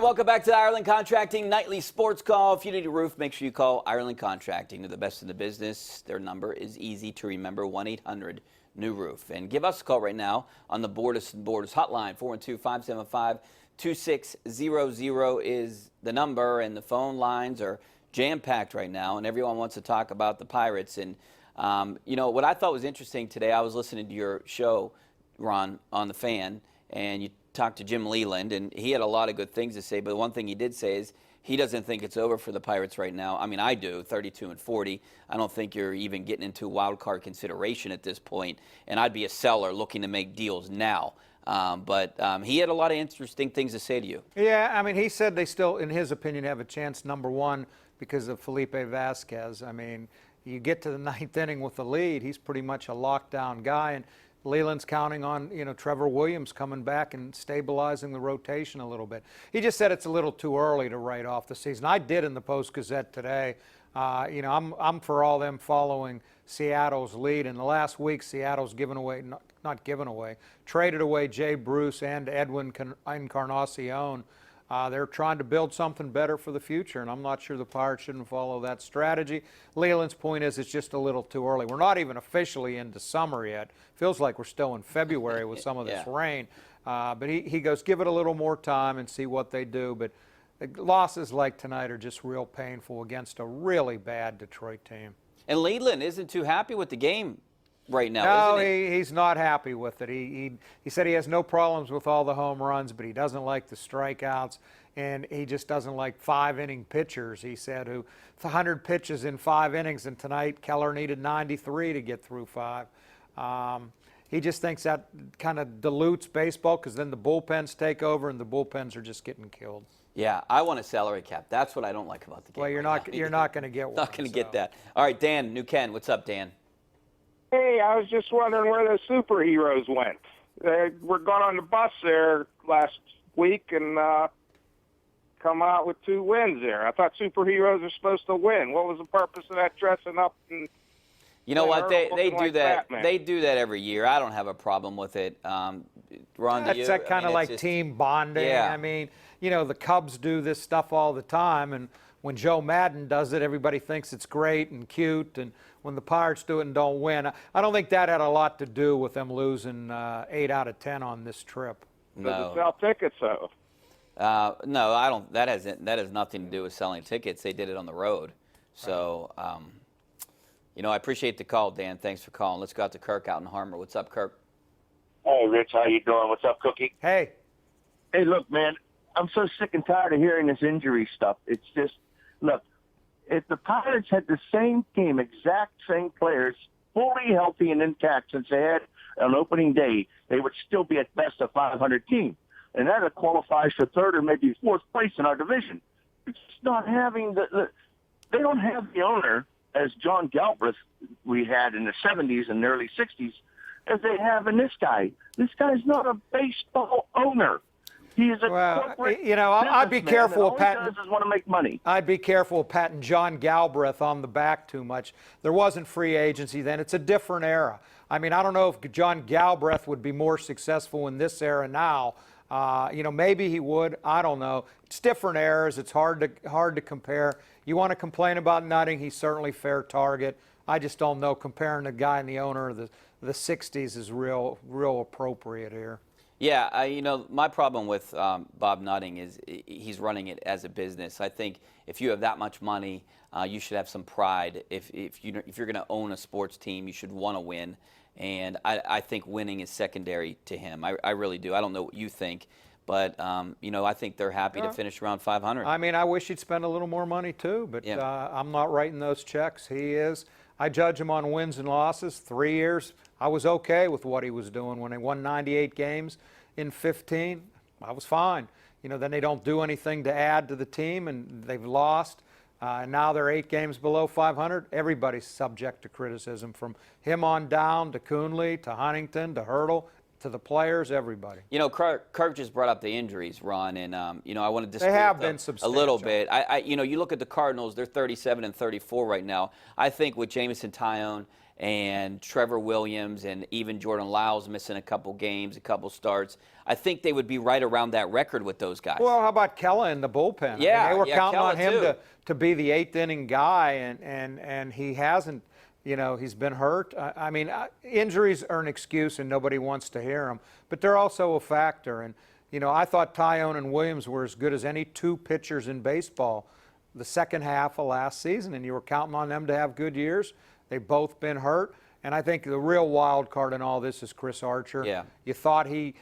welcome back to the Ireland Contracting Nightly Sports Call. If you need a roof, make sure you call Ireland Contracting. They're the best in the business. Their number is easy to remember, 1-800-NEW-ROOF. And give us a call right now on the Borders hotline, 412-575-2600 is the number, and the phone lines are jam-packed right now, and everyone wants to talk about the Pirates. And, you know, what I thought was interesting today, I was listening to your show, Ron, on The Fan, and you talked to Jim Leland, and he had a lot of good things to say, but one thing he did say is he doesn't think it's over for the Pirates right now. I mean, I do, 32-40. I don't think you're even getting into wild card consideration at this point, and I'd be a seller looking to make deals now. But he had a lot of interesting things to say to you. Yeah, I mean, he said they still, in his opinion, have a chance, number one, because of Felipe Vasquez. I mean, you get to the ninth inning with the lead, he's pretty much a lockdown guy, and Leland's counting on, you know, Trevor Williams coming back and stabilizing the rotation a little bit. He just said it's a little too early to write off the season. I did in the Post-Gazette today. You know, I'm for all them following Seattle's lead. In the last week, Seattle's given away, not given away, traded away Jay Bruce and Edwin Encarnacion. They're trying to build something better for the future, and I'm not sure the Pirates shouldn't follow that strategy. Leland's point is it's just a little too early. We're not even officially into summer yet. Feels like we're still in February with some of this rain. But he goes, give it a little more time and see what they do. But losses like tonight are just real painful against a really bad Detroit team. And Leland isn't too happy with the game right now, no, isn't he? He's not happy with it. He said he has no problems with all the home runs, but he doesn't like the strikeouts, and he just doesn't like five-inning pitchers, he said, who 100 pitches in 5 innings, and tonight Keller needed 93 to get through 5. He just thinks that kind of dilutes baseball because then the bullpens take over, and the bullpens are just getting killed. Yeah, I want a salary cap. That's what I don't like about the game. Well, you're not going to get one. Not going to get that. All right, Dan, New Ken, what's up, Dan? Hey, I was just wondering where the superheroes went. They were gone on the bus there last week and come out with 2 wins there. I thought superheroes are supposed to win. What was the purpose of that dressing up? And you know what? They do like that. Batman? They do that every year. I don't have a problem with it. Ron, that's that kind of like just team bonding. Yeah. I mean, you know, the Cubs do this stuff all the time, and when Joe Madden does it, everybody thinks it's great and cute, and when the Pirates do it and don't win, I don't think that had a lot to do with them losing 8 out of 10 on this trip. No. Does it sell tickets, though? No, I don't. That has nothing to do with selling tickets. They did it on the road. So, you know, I appreciate the call, Dan. Thanks for calling. Let's go out to Kirk out in Harmer. What's up, Kirk? Hey, Rich, how you doing? What's up, Cookie? Hey. Hey, look, man, I'm so sick and tired of hearing this injury stuff. It's just, look, if the Pirates had the same team, exact same players, fully healthy and intact since they had on opening day, they would still be at best a 500 team. And that qualifies for 3rd or maybe 4th place in our division. It's not having they don't have the owner as John Galbraith we had in the 70s and early 60s as they have in this guy. This guy's not a baseball owner. He is a corporate, you know, I'd be careful with patting. All he does is want to make money. I'd be careful with patting John Galbraith on the back too much. There wasn't free agency then. It's a different era. I mean, I don't know if John Galbraith would be more successful in this era now. You know, maybe he would. I don't know. It's different eras. It's hard to compare. You want to complain about Nutting? He's certainly fair target. I just don't know. Comparing the guy and the owner of the 60s is real appropriate here. Yeah, you know, my problem with Bob Nutting is he's running it as a business. I think if you have that much money, you should have some pride. If you're going to own a sports team, you should want to win. And I think winning is secondary to him. I really do. I don't know what you think, but you know, I think they're happy to finish around 500. I mean, I wish he'd spend a little more money too, but I'm not writing those checks. He is. I judge him on wins and losses. 3 years, I was okay with what he was doing. When they won 98 games in 15, I was fine. You know, then they don't do anything to add to the team, and they've lost. And now they're 8 games below 500. Everybody's subject to criticism, from him on down to Coonley to Huntington to Hurdle to the players, everybody. You know, Kirk just brought up the injuries, Ron, and you know, I want to disagree they have with been them substantial. a little bit. You know, you look at the Cardinals; they're 37 and 34 right now. I think with Jameson Tyone and Trevor Williams and even Jordan Lyles missing a couple games, a couple starts, I think they would be right around that record with those guys. Well, how about Kella in the bullpen? Yeah, I mean, they were counting Kella on him too. to be the eighth inning guy, and he hasn't. You know, he's been hurt. I mean, injuries are an excuse, and nobody wants to hear them, but they're also a factor. And you know, I thought Tyone and Williams were as good as any two pitchers in baseball the second half of last season, and you were counting on them to have good years. They've both been hurt. And I think the real wild card in all this is Chris Archer. Yeah. You thought he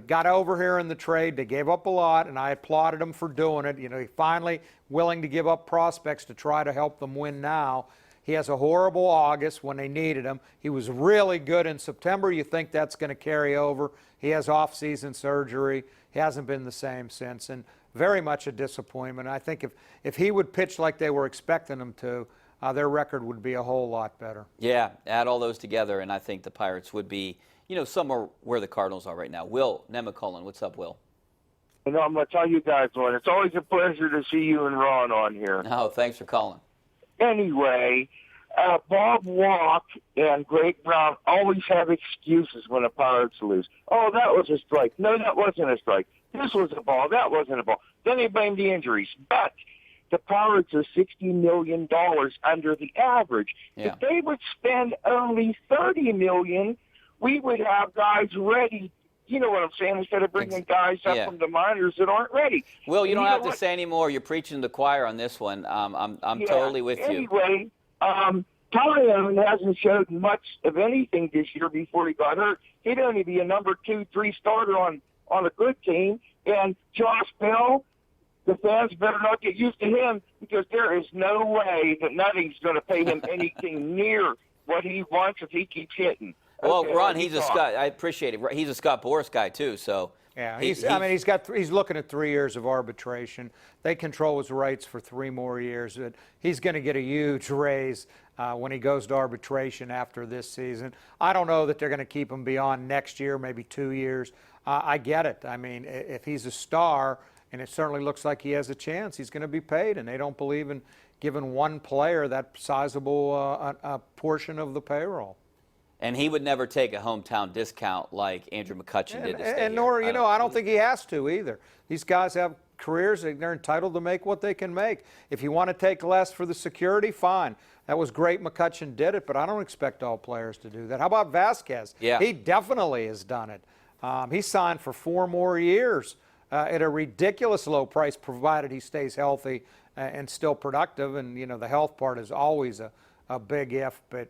got over here in the trade. They gave up a lot, and I applauded him for doing it. You know, he finally willing to give up prospects to try to help them win now. He has a horrible August when they needed him. He was really good in September. You think that's going to carry over. He has off-season surgery. He hasn't been the same since, and very much a disappointment. I think if he would pitch like they were expecting him to, their record would be a whole lot better. Yeah, add all those together, and I think the Pirates would be, somewhere where the Cardinals are right now. Will Nemacolin, what's up, Will? I'm going to tell you guys what. It's always a pleasure to see you and Ron on here. Oh, thanks for calling. Anyway, Bob Walk and Greg Brown always have excuses when the Pirates lose. Oh, that was a strike. No, that wasn't a strike. This was a ball. That wasn't a ball. Then they blame the injuries. But the Pirates are $60 million under the average. Yeah. If they would spend only $30 million, we would have guys ready. You know what I'm saying? Instead of bringing guys up from the minors that aren't ready. Will, you don't have to say anymore. You're preaching to the choir on this one. I'm totally with you. Anyway, Tyone hasn't showed much of anything this year before he got hurt. He'd only be a number 2, 3 starter on a good team. And Josh Bell, the fans better not get used to him because there is no way that nothing's going to pay him anything near what he wants if he keeps hitting. Well, Okay, Ron, he's a Scott. I appreciate it. He's a Scott Boras guy too. So yeah, he's looking at 3 years of arbitration. They control his rights for 3 more years. He's going to get a huge raise when he goes to arbitration after this season. I don't know that they're going to keep him beyond next year, maybe 2 years. I get it. I mean, if he's a star, and it certainly looks like he has a chance, he's going to be paid, and they don't believe in giving one player that sizable a portion of the payroll. And he would never take a hometown discount like Andrew McCutchen did. And nor, I don't think he has to either. These guys have careers, they're entitled to make what they can make. If you want to take less for the security, fine. That was great McCutchen did it, but I don't expect all players to do that. How about Vasquez? Yeah. He definitely has done it. He signed for 4 more years at a ridiculous low price, provided he stays healthy and still productive. And, the health part is always a big if. But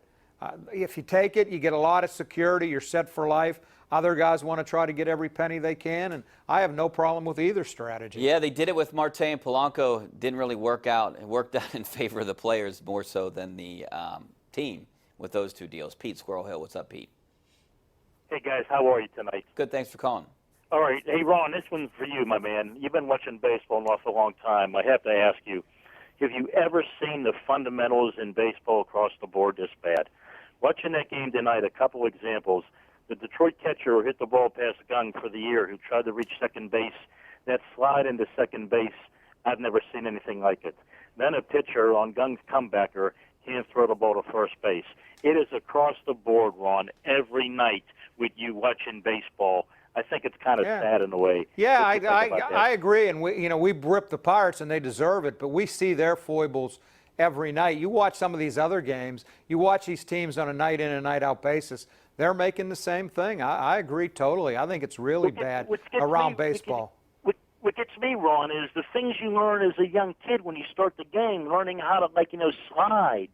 if you take it, you get a lot of security. You're set for life. Other guys want to try to get every penny they can, and I have no problem with either strategy. Yeah, they did it with Marte and Polanco. Didn't really work out. It worked out in favor of the players more so than the team with those 2 deals. Pete Squirrel Hill, what's up, Pete? Hey, guys, how are you tonight? Good, thanks for calling. All right. Hey, Ron, this one's for you, my man. You've been watching baseball an awful long time. I have to ask you, have you ever seen the fundamentals in baseball across the board this bad? Watching that game tonight, a couple examples. The Detroit catcher who hit the ball past Gung for the year, who tried to reach second base, that slide into second base, I've never seen anything like it. Then a pitcher on Gung's comebacker can't throw the ball to first base. It is across the board, Ron, every night with you watching baseball. I think it's kind of sad in a way. Yeah, I agree, and we rip the Pirates, and they deserve it, but we see their foibles every night. You watch some of these other games, you watch these teams on a night in and night out basis, they're making the same thing. I agree totally. I think it's really bad around baseball. What gets me, Ron, is the things you learn as a young kid when you start the game, learning how to, slide,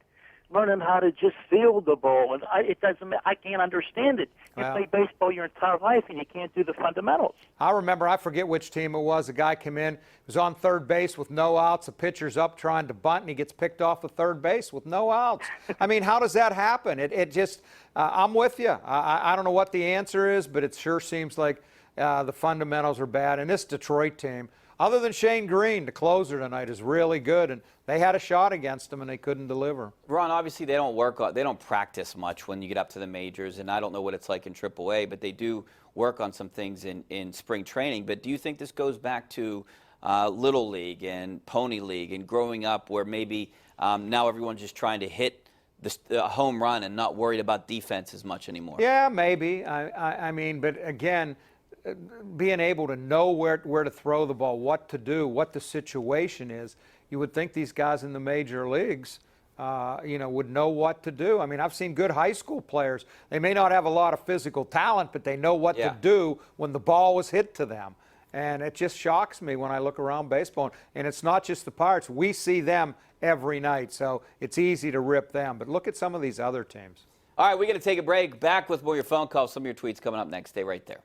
learning how to just field the ball. And I can't understand it. You play baseball your entire life, and you can't do the fundamentals. I remember, I forget which team it was, a guy came in, was on third base with no outs, the pitcher's up trying to bunt, and he gets picked off the third base with no outs. I mean, how does that happen? It just, I'm with you. I don't know what the answer is, but it sure seems like the fundamentals are bad. And this Detroit team, other than Shane Green, the closer tonight, is really good, and they had a shot against them, and they couldn't deliver. Ron, obviously they don't practice much when you get up to the majors, and I don't know what it's like in AAA, but they do work on some things in spring training. But do you think this goes back to Little League and Pony League and growing up where maybe now everyone's just trying to hit the home run and not worried about defense as much anymore. Yeah, maybe. I mean, but again, being able to know where to throw the ball, what to do, what the situation is, you would think these guys in the major leagues, would know what to do. I mean, I've seen good high school players. They may not have a lot of physical talent, but they know what to do when the ball was hit to them. And it just shocks me when I look around baseball. And it's not just the Pirates. We see them every night, so it's easy to rip them. But look at some of these other teams. All right, we're going to take a break. Back with more of your phone calls, some of your tweets coming up next. Stay right there.